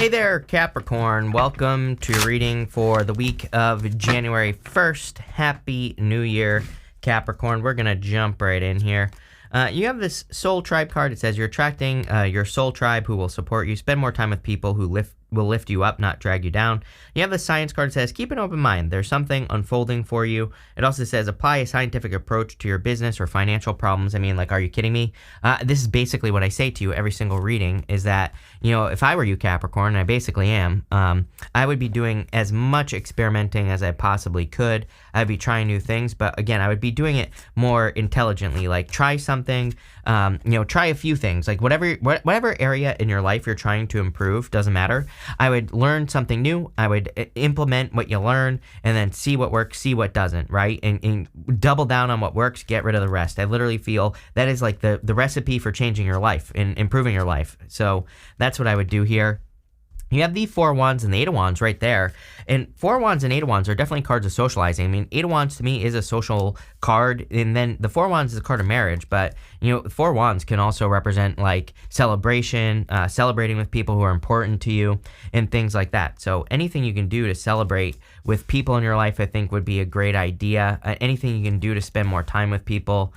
Hey there, Capricorn. Welcome to your reading for the week of January 1st. Happy New Year, Capricorn. We're going to jump right in here. You have this soul tribe card. It says you're attracting your soul tribe who will support you. Spend more time with people who will lift you up, not drag you down. You have the science card that says keep an open mind. There's something unfolding for you. It also says apply a scientific approach to your business or financial problems. I mean, like, are you kidding me? This is basically what I say to you every single reading is that, if I were you, Capricorn, and I basically am, I would be doing as much experimenting as I possibly could. I'd be trying new things, but again, I would be doing it more intelligently. Like, try something, try a few things. Like, whatever area in your life you're trying to improve, doesn't matter. I would learn something new. I would implement what you learn and then see what works, see what doesn't, right? And double down on what works, get rid of the rest. I literally feel that is like the recipe for changing your life and improving your life. So that's what I would do here. You have the Four of Wands and the Eight of Wands right there. And Four of Wands and Eight of Wands are definitely cards of socializing. I mean, Eight of Wands to me is a social card. And then the Four of Wands is a card of marriage. But, Four of Wands can also represent like celebration, celebrating with people who are important to you and things like that. So anything you can do to celebrate with people in your life, I think would be a great idea. Anything you can do to spend more time with people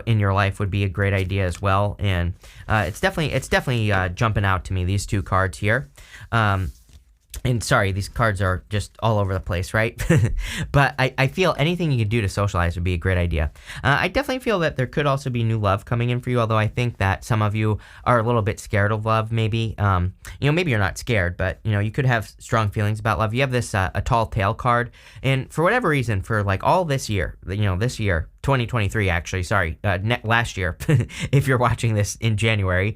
in your life would be a great idea as well. And it's definitely jumping out to me, these two cards here. And sorry, these cards are just all over the place, right? But I feel anything you can do to socialize would be a great idea. I definitely feel that there could also be new love coming in for you, although I think that some of you are a little bit scared of love, maybe. Maybe you're not scared, but, you could have strong feelings about love. You have this a tall tale card, and for whatever reason, for like all this year, this year, 2023, actually, sorry, last year, if you're watching this in January,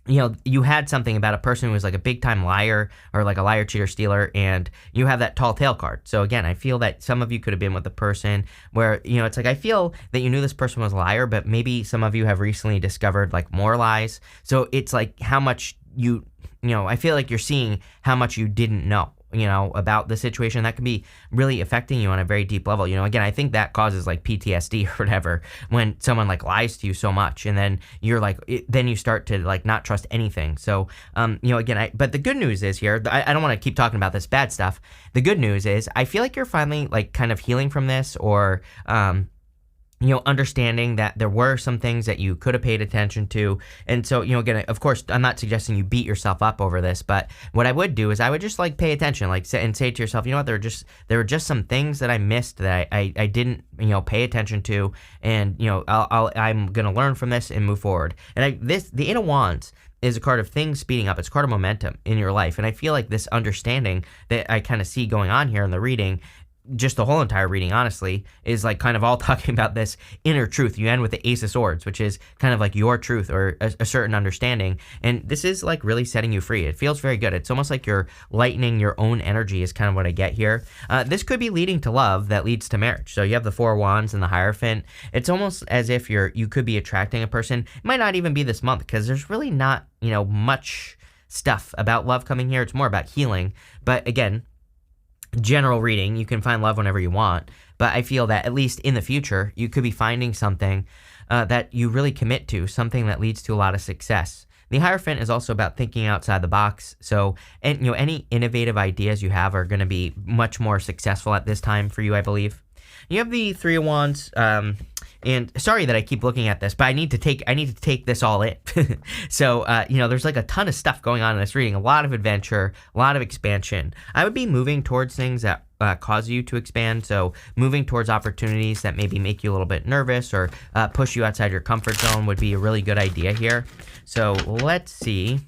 you had something about a person who was like a big time liar or like a liar, cheater, stealer, and you have that tall tale card. So again, I feel that some of you could have been with a person where, it's like, I feel that you knew this person was a liar, but maybe some of you have recently discovered like more lies. So it's like how much I feel like you're seeing how much you didn't know. About the situation that can be really affecting you on a very deep level. Again, I think that causes like PTSD or whatever when someone like lies to you so much, and then you're like, then you start to like not trust anything. So, again, but the good news is here, I don't want to keep talking about this bad stuff. The good news is I feel like you're finally like kind of healing from this, or, understanding that there were some things that you could have paid attention to. And so, again, of course, I'm not suggesting you beat yourself up over this, but what I would do is I would just like pay attention, like and say to yourself, what, there were just some things that I missed that I didn't, pay attention to. And, I'm going to learn from this and move forward. And the Eight of Wands is a card of things speeding up. It's a card of momentum in your life. And I feel like this understanding that I kind of see going on here in the reading, just the whole entire reading, honestly, is like kind of all talking about this inner truth. You end with the Ace of Swords, which is kind of like your truth or a certain understanding. And this is like really setting you free. It feels very good. It's almost like you're lightening your own energy is kind of what I get here. This could be leading to love that leads to marriage. So you have the Four of Wands and the Hierophant. It's almost as if you could be attracting a person. It might not even be this month because there's really not, much stuff about love coming here. It's more about healing. But again, general reading, you can find love whenever you want, but I feel that at least in the future, you could be finding something that you really commit to, something that leads to a lot of success. The Hierophant is also about thinking outside the box. So, and any innovative ideas you have are going to be much more successful at this time for you, I believe. You have the Three of Wands, and sorry that I keep looking at this, but I need to take this all in. So, there's like a ton of stuff going on in this reading, a lot of adventure, a lot of expansion. I would be moving towards things that cause you to expand. So moving towards opportunities that maybe make you a little bit nervous or push you outside your comfort zone would be a really good idea here. So let's see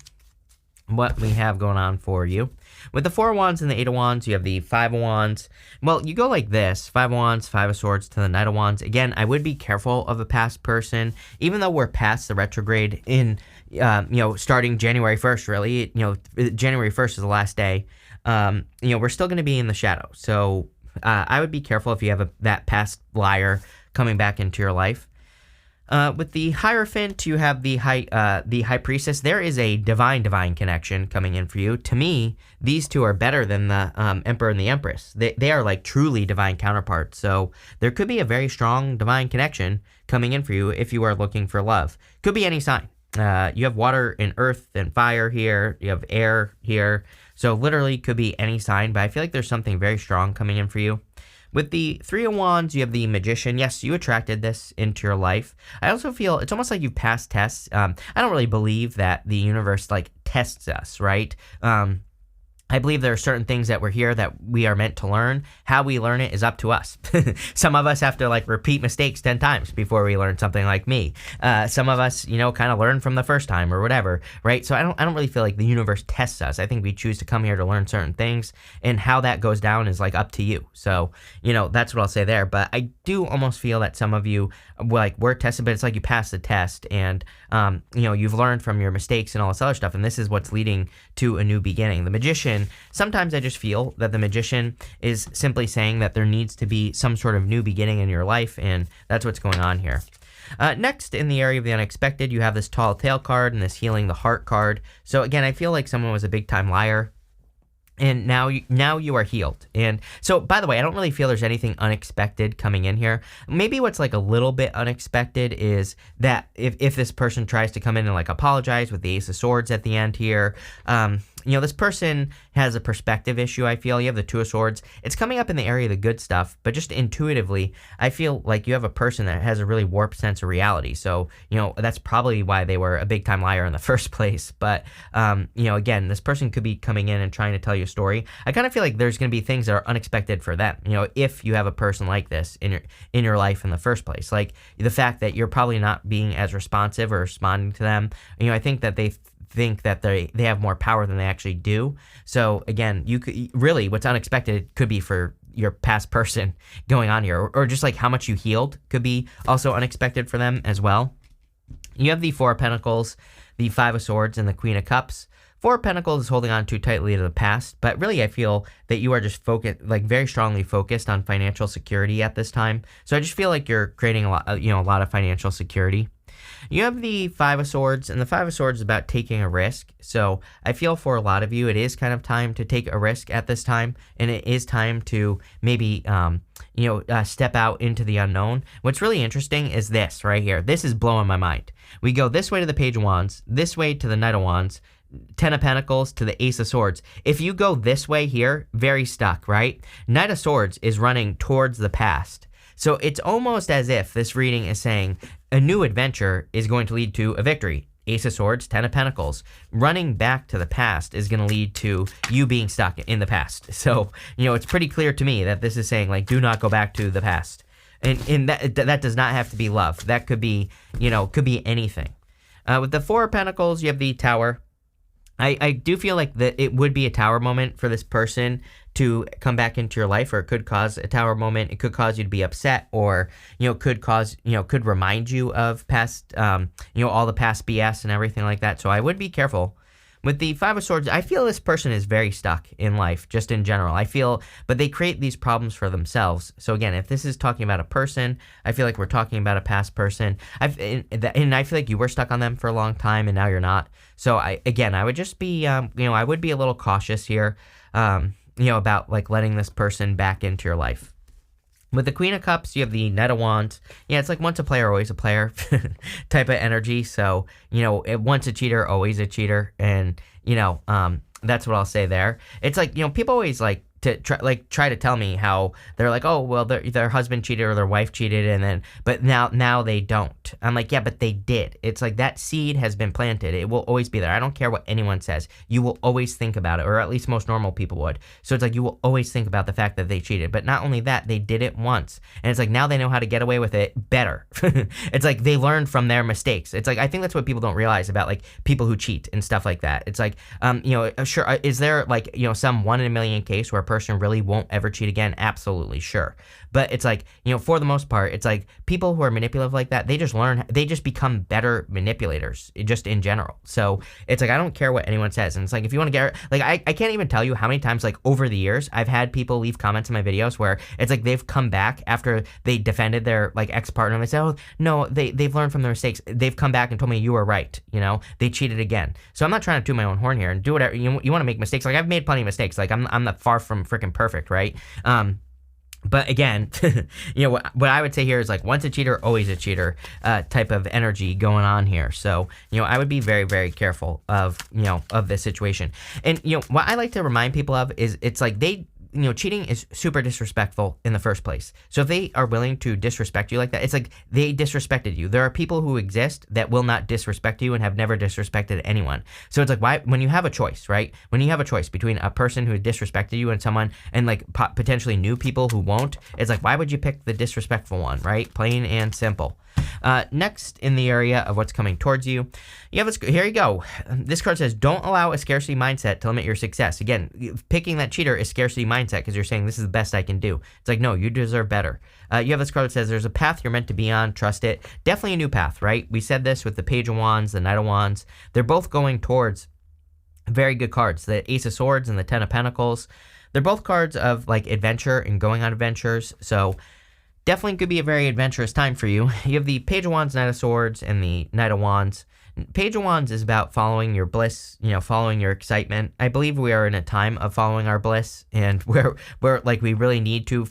what we have going on for you. With the Four of Wands and the Eight of Wands, you have the Five of Wands. Well, you go like this: Five of Wands, Five of Swords to the Knight of Wands. Again, I would be careful of a past person, even though we're past the retrograde in, starting January 1st, really. January 1st is the last day. We're still going to be in the shadow. So I would be careful if you have that past liar coming back into your life. With the Hierophant, you have the High Priestess. There is a divine connection coming in for you. To me, these two are better than the Emperor and the Empress. They are like truly divine counterparts. So there could be a very strong divine connection coming in for you if you are looking for love. Could be any sign. You have water and earth and fire here. You have air here. So literally could be any sign, but I feel like there's something very strong coming in for you. With the Three of Wands, you have the Magician. Yes, you attracted this into your life. I also feel it's almost like you've passed tests. I don't really believe that the universe like tests us, right? I believe there are certain things that we're here that we are meant to learn. How we learn it is up to us. Some of us have to like repeat mistakes 10 times before we learn something like me. Some of us, kind of learn from the first time or whatever, right? So I don't really feel like the universe tests us. I think we choose to come here to learn certain things, and how that goes down is like up to you. So, that's what I'll say there. But I do almost feel that some of you like were tested, but it's like you passed the test, and you've learned from your mistakes and all this other stuff, and this is what's leading to a new beginning. The Magician, sometimes I just feel that the Magician is simply saying that there needs to be some sort of new beginning in your life, and that's what's going on here. Next, in the area of the unexpected, you have this Tall Tale card and this Healing the Heart card. So again, I feel like someone was a big time liar, and now you are healed. And so, by the way, I don't really feel there's anything unexpected coming in here. Maybe what's like a little bit unexpected is that if this person tries to come in and like apologize with the Ace of Swords at the end here, this person has a perspective issue, I feel. You have the Two of Swords. It's coming up in the area of the good stuff, but just intuitively, I feel like you have a person that has a really warped sense of reality. So, that's probably why they were a big-time liar in the first place. But, again, this person could be coming in and trying to tell you a story. I kind of feel like there's going to be things that are unexpected for them, if you have a person like this in your life in the first place. Like the fact that you're probably not being as responsive or responding to them. I think that they think that they have more power than they actually do. So again, you could really, what's unexpected could be for your past person going on here, or just like how much you healed could be also unexpected for them as well. You have the Four of Pentacles, the Five of Swords, and the Queen of Cups. Four of Pentacles is holding on too tightly to the past, but really I feel that you are just focused, like very strongly focused on financial security at this time. So I just feel like you're creating a lot of financial security. You have the Five of Swords, and the Five of Swords is about taking a risk. So I feel for a lot of you, it is kind of time to take a risk at this time, and it is time to maybe, step out into the unknown. What's really interesting is this right here. This is blowing my mind. We go this way to the Page of Wands, this way to the Knight of Wands, Ten of Pentacles to the Ace of Swords. If you go this way here, very stuck, right? Knight of Swords is running towards the past. So it's almost as if this reading is saying a new adventure is going to lead to a victory. Ace of Swords, Ten of Pentacles. Running back to the past is going to lead to you being stuck in the past. So, it's pretty clear to me that this is saying, like, do not go back to the past. And that does not have to be love. That could be, could be anything. With the Four of Pentacles, you have the Tower. I do feel like that it would be a Tower moment for this person to come back into your life, or it could cause a Tower moment. It could cause you to be upset, or, could remind you of past, all the past BS and everything like that. So I would be careful. With the Five of Swords, I feel this person is very stuck in life, just in general. But they create these problems for themselves. So again, if this is talking about a person, I feel like we're talking about a past person. And I feel like you were stuck on them for a long time, and now you're not. So I would just be, I would be a little cautious here, about like letting this person back into your life. With the Queen of Cups, you have the Knight of Wands. Yeah, it's like once a player, always a player type of energy. So, once a cheater, always a cheater. And, that's what I'll say there. It's like, people always like to try to tell me how they're like, oh, well, their husband cheated or their wife cheated, but now they don't. I'm like, yeah, but they did. It's like that seed has been planted. It will always be there. I don't care what anyone says. You will always think about it, or at least most normal people would. So it's like you will always think about the fact that they cheated. But not only that, they did it once, and it's like now they know how to get away with it better. It's like they learned from their mistakes. It's like I think that's what people don't realize about like people who cheat and stuff like that. It's like, sure, is there like some 1 in a million case where a person really won't ever cheat again? Absolutely, sure. But it's like, for the most part, it's like people who are manipulative like that, they just become better manipulators just in general. So it's like, I don't care what anyone says. And it's like, if you want to get, like, I can't even tell you how many times, like, over the years, I've had people leave comments in my videos where it's like they've come back after they defended their, like, ex-partner, and they say, oh, no, they've learned from their mistakes. They've come back and told me you were right, they cheated again. So I'm not trying to toot my own horn here and do whatever, you want to make mistakes. Like, I've made plenty of mistakes. Like, I'm not far from freaking perfect, right? But again, what I would say here is like once a cheater, always a cheater type of energy going on here. So, I would be very, very careful of this situation. And, what I like to remind people of is it's like cheating is super disrespectful in the first place. So if they are willing to disrespect you like that, it's like they disrespected you. There are people who exist that will not disrespect you and have never disrespected anyone. So it's like, why, when you have a choice, right? When you have a choice between a person who disrespected you and someone, and like potentially new people who won't, it's like, why would you pick the disrespectful one, right? Plain and simple. Next, in the area of what's coming towards you, here you go. This card says, don't allow a scarcity mindset to limit your success. Again, picking that cheater is scarcity mindset because you're saying this is the best I can do. It's like, no, you deserve better. You have this card that says there's a path you're meant to be on. Trust it. Definitely a new path, right? We said this with the Page of Wands, the Knight of Wands. They're both going towards very good cards. The Ace of Swords and the Ten of Pentacles. They're both cards of like adventure and going on adventures. So definitely could be a very adventurous time for you. You have the Page of Wands, Knight of Swords, and the Knight of Wands. Page of Wands is about following your bliss, following your excitement. I believe we are in a time of following our bliss, and where like we really need to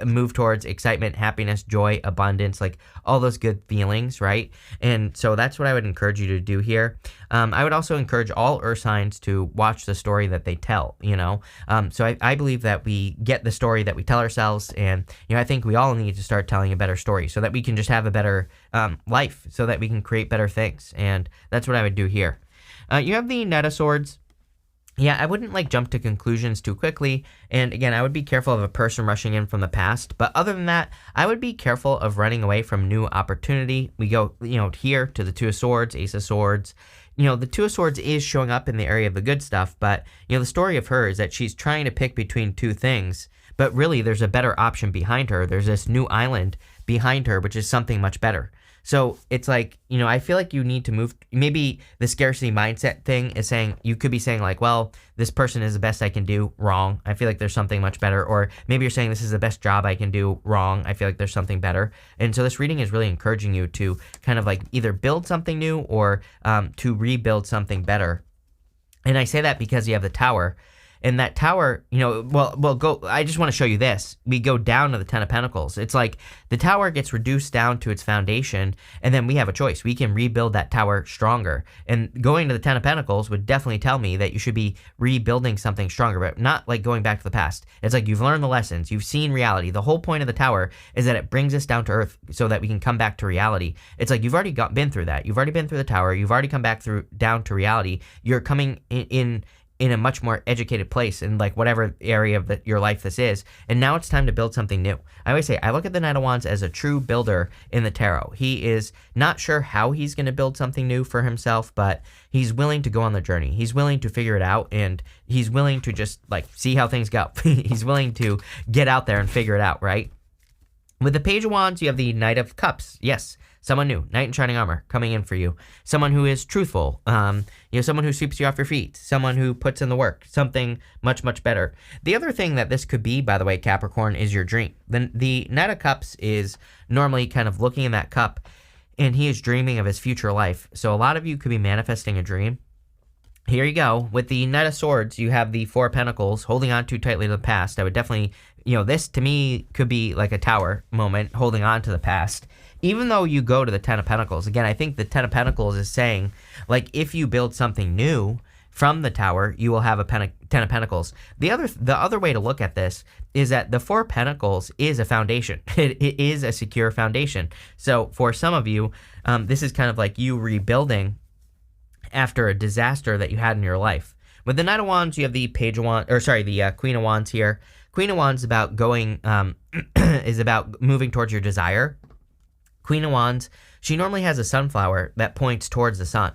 move towards excitement, happiness, joy, abundance, like all those good feelings, right? And so that's what I would encourage you to do here. I would also encourage all earth signs to watch the story that they tell, So I believe that we get the story that we tell ourselves, and, I think we all need to start telling a better story so that we can just have a better life, so that we can create better things. And that's what I would do here. You have the Knight of Swords. Yeah, I wouldn't like jump to conclusions too quickly. And again, I would be careful of a person rushing in from the past. But other than that, I would be careful of running away from new opportunity. We go, here to the Two of Swords, Ace of Swords. The Two of Swords is showing up in the area of the good stuff. But, the story of her is that she's trying to pick between two things. But really, there's a better option behind her. There's this new island behind her, which is something much better. So it's like, I feel like you need to move. Maybe the scarcity mindset thing is saying, you could be saying like, well, this person is the best I can do. Wrong. I feel like there's something much better. Or maybe you're saying this is the best job I can do. Wrong. I feel like there's something better. And so this reading is really encouraging you to kind of like either build something new or to rebuild something better. And I say that because you have the Tower. And that Tower, go. I just want to show you this. We go down to the Ten of Pentacles. It's like the Tower gets reduced down to its foundation, and then we have a choice. We can rebuild that Tower stronger. And going to the Ten of Pentacles would definitely tell me that you should be rebuilding something stronger, but not like going back to the past. It's like you've learned the lessons. You've seen reality. The whole point of the Tower is that it brings us down to earth so that we can come back to reality. It's like you've already been through that. You've already been through the Tower. You've already come back down to reality. You're coming in a much more educated place in like whatever area of your life this is. And now it's time to build something new. I always say, I look at the Knight of Wands as a true builder in the tarot. He is not sure how he's going to build something new for himself, but he's willing to go on the journey. He's willing to figure it out, and he's willing to just like see how things go. He's willing to get out there and figure it out, right? With the Page of Wands, you have the Knight of Cups. Yes. Someone new, knight in shining armor, coming in for you. Someone who is truthful, someone who sweeps you off your feet, someone who puts in the work, something much, much better. The other thing that this could be, by the way, Capricorn, is your dream. The Knight of Cups is normally kind of looking in that cup, and he is dreaming of his future life. So a lot of you could be manifesting a dream. Here you go. With the Knight of Swords, you have the Four of Pentacles, holding on too tightly to the past. I would definitely, this to me could be like a Tower moment, holding on to the past. Even though you go to the Ten of Pentacles, again, I think the Ten of Pentacles is saying, like, if you build something new from the Tower, you will have a Ten of Pentacles. The other way to look at this is that the Four of Pentacles is a foundation. It is a secure foundation. So for some of you, this is kind of like you rebuilding after a disaster that you had in your life. With the Knight of Wands, you have the the Queen of Wands here. Queen of Wands is about going, is about moving towards your desire. Queen of Wands, she normally has a sunflower that points towards the sun.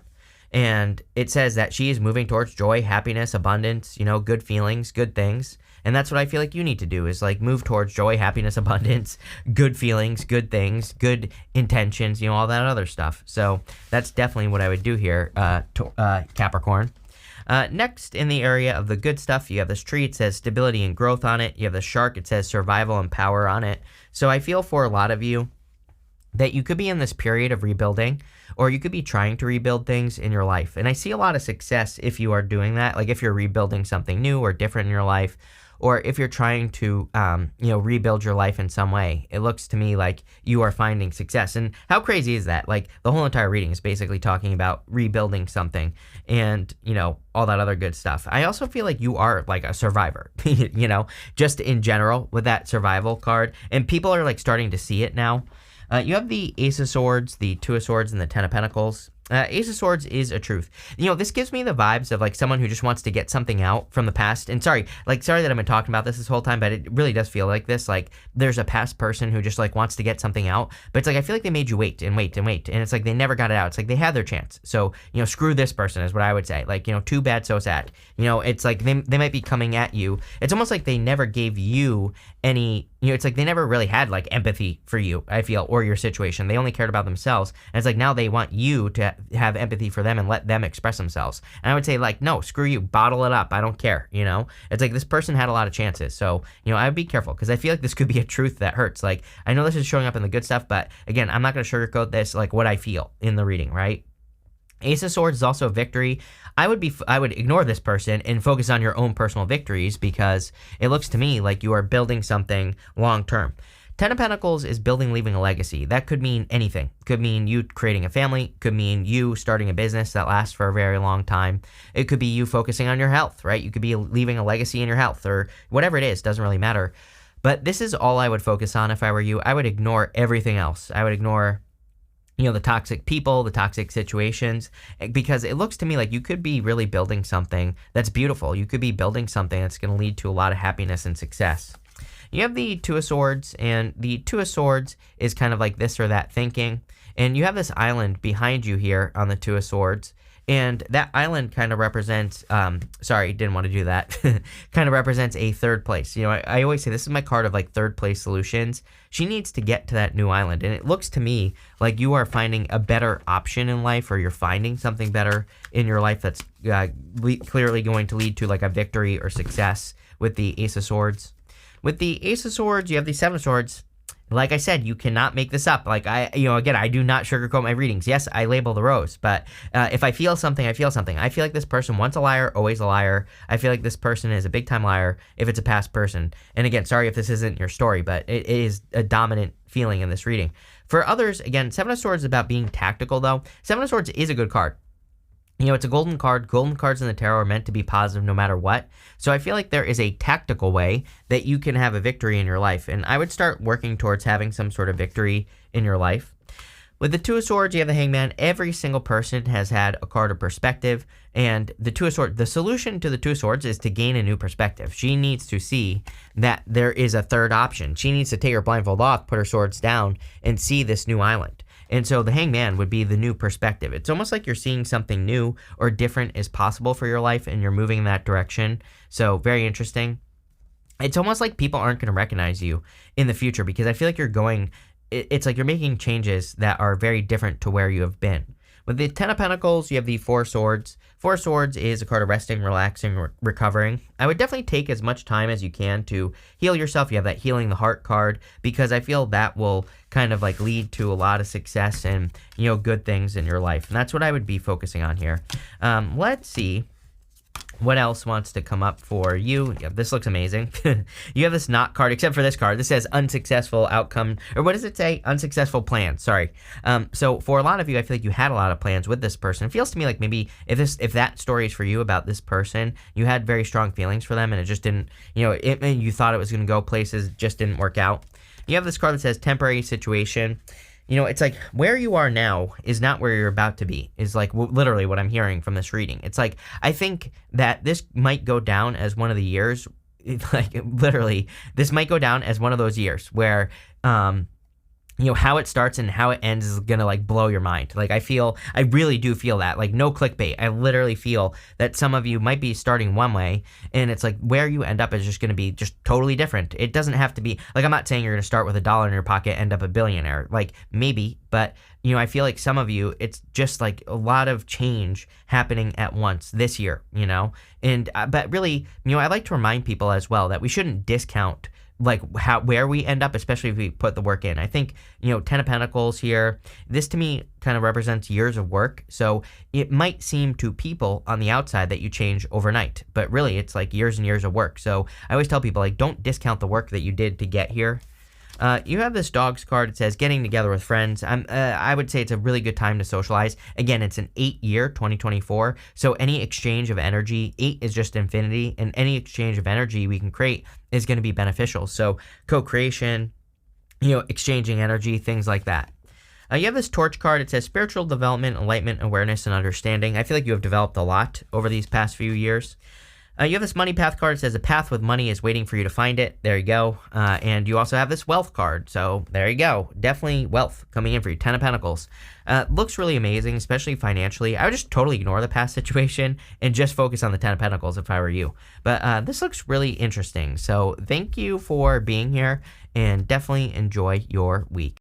And it says that she is moving towards joy, happiness, abundance, good feelings, good things. And that's what I feel like you need to do is like move towards joy, happiness, abundance, good feelings, good things, good intentions, all that other stuff. So that's definitely what I would do here, Capricorn. Next, in the area of the good stuff, you have this tree. It says stability and growth on it. You have the shark. It says survival and power on it. So I feel for a lot of you that you could be in this period of rebuilding. or you could be trying to rebuild things in your life. And I see a lot of success if you are doing that, like if you're rebuilding something new or different in your life, or if you're trying to, rebuild your life in some way. It looks to me like you are finding success. And how crazy is that? Like, the whole entire reading is basically talking about rebuilding something and, all that other good stuff. I also feel like you are like a survivor, just in general with that survival card. And people are like starting to see it now. You have the Ace of Swords, the Two of Swords, and the Ten of Pentacles. Ace of Swords is a truth. This gives me the vibes of like someone who just wants to get something out from the past. And sorry that I've been talking about this whole time, but it really does feel like this. Like there's a past person who just like wants to get something out, but it's like I feel like they made you wait and wait and wait, and it's like they never got it out. It's like they had their chance. So screw this person is what I would say. Like too bad, so sad. It's like they might be coming at you. It's almost like they never gave you any. It's like they never really had like empathy for you, I feel, or your situation. They only cared about themselves. And it's like now they want you to have empathy for them and let them express themselves. And I would say like, no, screw you, bottle it up. I don't care. It's like this person had a lot of chances. So, I would be careful because I feel like this could be a truth that hurts. Like I know this is showing up in the good stuff, but again, I'm not going to sugarcoat this, like what I feel in the reading, right? Ace of Swords is also a victory. I would ignore this person and focus on your own personal victories because it looks to me like you are building something long term. Ten of Pentacles is building, leaving a legacy. That could mean anything. Could mean you creating a family. Could mean you starting a business that lasts for a very long time. It could be you focusing on your health, right? You could be leaving a legacy in your health or whatever it is. Doesn't really matter. But this is all I would focus on if I were you. I would ignore everything else. I would ignore the toxic people, the toxic situations, because it looks to me like you could be really building something that's beautiful. You could be building something that's going to lead to a lot of happiness and success. You have the Two of Swords, and the Two of Swords is kind of like this or that thinking. And you have this island behind you here on the Two of Swords. And that island kind of represents, didn't want to do that, kind of represents a third place. I always say this is my card of like third place solutions. She needs to get to that new island. And it looks to me like you are finding a better option in life, or you're finding something better in your life that's clearly going to lead to like a victory or success with the Ace of Swords. With the Ace of Swords, you have the Seven of Swords. Like I said, you cannot make this up. Like I do not sugarcoat my readings. Yes, I label the rose, but if I feel something, I feel something. I feel like this person, once a liar, always a liar. I feel like this person is a big time liar if it's a past person. And again, sorry if this isn't your story, but it is a dominant feeling in this reading. For others, again, Seven of Swords is about being tactical though. Seven of Swords is a good card. It's a golden card. Golden cards in the tarot are meant to be positive no matter what. So I feel like there is a tactical way that you can have a victory in your life. And I would start working towards having some sort of victory in your life. With the Two of Swords, you have the Hangman. Every single person has had a card of perspective. And the Two of Swords, the solution to the Two of Swords is to gain a new perspective. She needs to see that there is a third option. She needs to take her blindfold off, put her swords down, and see this new island. And so the Hangman would be the new perspective. It's almost like you're seeing something new or different is possible for your life and you're moving in that direction. So very interesting. It's almost like people aren't going to recognize you in the future because I feel like it's like you're making changes that are very different to where you have been. With the Ten of Pentacles, you have the Four of Swords. Four of Swords is a card of resting, relaxing, recovering. I would definitely take as much time as you can to heal yourself. You have that Healing the Heart card because I feel that will kind of like lead to a lot of success and, good things in your life. And that's what I would be focusing on here. Let's see what else wants to come up for you. Yeah, this looks amazing. You have this not card, except for this card. This says unsuccessful outcome, or what does it say? Unsuccessful plan. Sorry. So for a lot of you, I feel like you had a lot of plans with this person. It feels to me like maybe if that story is for you about this person, you had very strong feelings for them, and it just didn't. You thought it was going to go places, just didn't work out. You have this card that says temporary situation. It's like where you are now is not where you're about to be, is like literally what I'm hearing from this reading. It's like, I think that this might go down as one of the years, like literally, this might go down as one of those years where, how it starts and how it ends is going to like blow your mind. Like I really do feel that, like no clickbait. I literally feel that some of you might be starting one way and it's like where you end up is just going to be just totally different. It doesn't have to be like, I'm not saying you're going to start with $1 in your pocket, end up a billionaire, like maybe, but I feel like some of you, it's just like a lot of change happening at once this year, and, but really, I like to remind people as well that we shouldn't discount like where we end up, especially if we put the work in. I think, Ten of Pentacles here, this to me kind of represents years of work. So it might seem to people on the outside that you change overnight, but really it's like years and years of work. So I always tell people, like, don't discount the work that you did to get here. You have this dogs card. It says getting together with friends. I would say it's a really good time to socialize. Again, it's an 8-year, 2024. So any exchange of energy, 8 is just infinity, and any exchange of energy we can create is going to be beneficial. So co-creation, exchanging energy, things like that. You have this torch card. It says spiritual development, enlightenment, awareness, and understanding. I feel like you have developed a lot over these past few years. You have this money path card. It says a path with money is waiting for you to find it. There you go. And you also have this wealth card. So there you go. Definitely wealth coming in for you. 10 of Pentacles. Looks really amazing, especially financially. I would just totally ignore the past situation and just focus on the 10 of Pentacles if I were you. But this looks really interesting. So thank you for being here and definitely enjoy your week.